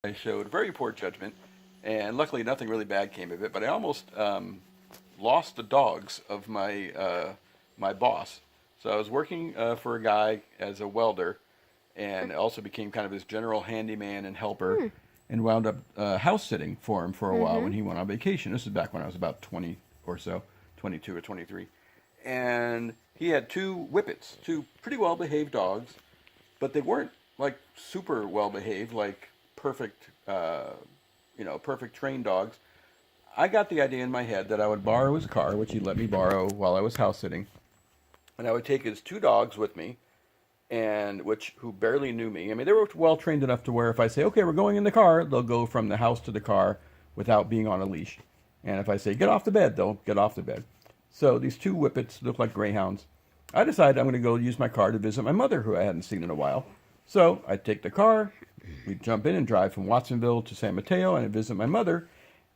I showed very poor judgment, and luckily nothing really bad came of it. But I almost lost the dogs of my boss. So I was working for a guy as a welder, and also became kind of his general handyman and helper, and wound up house sitting for him for a while when he went on vacation. This is back when I was about 20 or so, 22 or 23, and he had two whippets, two pretty well behaved dogs, but they weren't like super well behaved, like perfect, perfect trained dogs. I got the idea in my head that I would borrow his car, which he let me borrow while I was house sitting, and I would take his two dogs with me, and which who barely knew me. I mean, they were well trained enough to where if I say, "Okay, we're going in the car," they'll go from the house to the car without being on a leash. And if I say, "Get off the bed," they'll get off the bed. So these two whippets look like greyhounds. I decided I'm going to go use my car to visit my mother, who I hadn't seen in a while. So I take the car, we jump in and drive from Watsonville to San Mateo, and I visit my mother.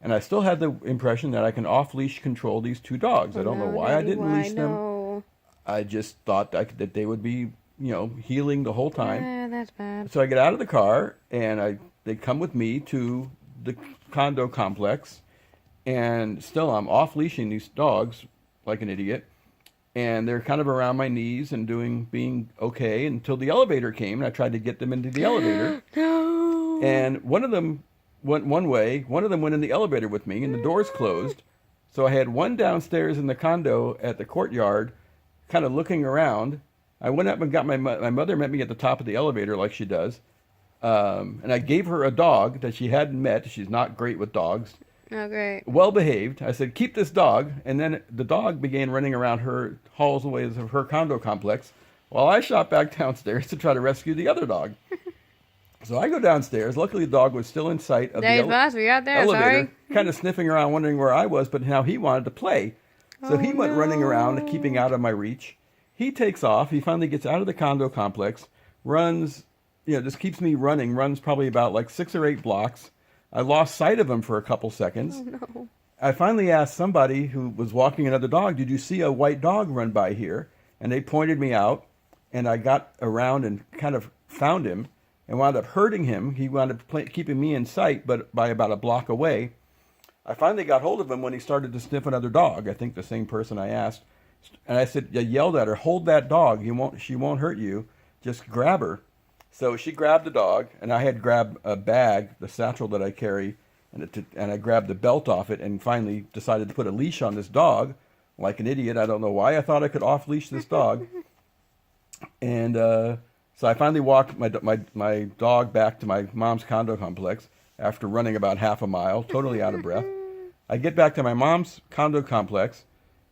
And I still had the impression that I can off-leash control these two dogs. I don't know why I didn't leash them. No. I just thought that they would be, healing the whole time. Yeah, that's bad. So I get out of the car, and they come with me to the condo complex, and still I'm off-leashing these dogs like an idiot, and they're kind of around my knees and being okay until the elevator came, and I tried to get them into the elevator. No. And one of them went one way, one of them went in the elevator with me, and the doors closed. So I had one downstairs in the condo at the courtyard, kind of looking around. I went up and got my mother met me at the top of the elevator like she does. And I gave her a dog that she hadn't met. She's not great with dogs. Oh, great. Well behaved. I said, "Keep this dog." And then the dog began running around her halls and ways of her condo complex while I shot back downstairs to try to rescue the other dog. So I go downstairs. Luckily, the dog was still in sight of Dave Boss, were you out there? elevator, Sorry. kind of sniffing around, wondering where I was, but now he wanted to play. So he went running around, keeping out of my reach. He takes off. He finally gets out of the condo complex, runs, just keeps me running, runs probably about like 6 or 8 blocks. I lost sight of him for a couple seconds. Oh, no. I finally asked somebody who was walking another dog, "Did you see a white dog run by here?" And they pointed me out, and I got around and kind of found him and wound up hurting him. He wound up keeping me in sight, but by about a block away. I finally got hold of him when he started to sniff another dog. I think the same person I asked. And I yelled at her, "Hold that dog. She won't hurt you. Just grab her." So she grabbed the dog, and I had grabbed a bag, the satchel that I carry, and I grabbed the belt off it, and finally decided to put a leash on this dog, like an idiot. I don't know why I thought I could off-leash this dog. And so I finally walked my dog back to my mom's condo complex after running about half a mile, totally out of breath. I get back to my mom's condo complex,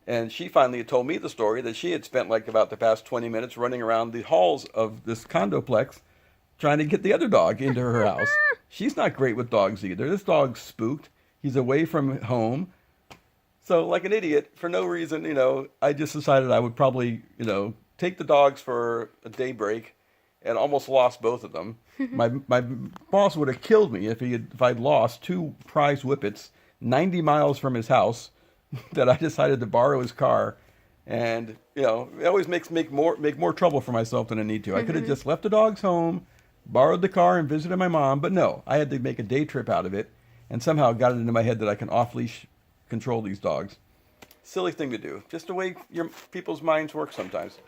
and she finally had told me the story that she had spent like about the past 20 minutes running around the halls of this condoplex trying to get the other dog into her house. She's not great with dogs either. This dog's spooked. He's away from home. So like an idiot, for no reason, I just decided I would probably, take the dogs for a day break, and almost lost both of them. My boss would have killed me if I'd lost two prize whippets 90 miles from his house that I decided to borrow his car. And, it always make more trouble for myself than I need to. I could have just left the dogs home, borrowed the car, and visited my mom. But no, I had to make a day trip out of it, and somehow got it into my head that I can off-leash control these dogs. Silly thing to do. Just the way people's minds work sometimes.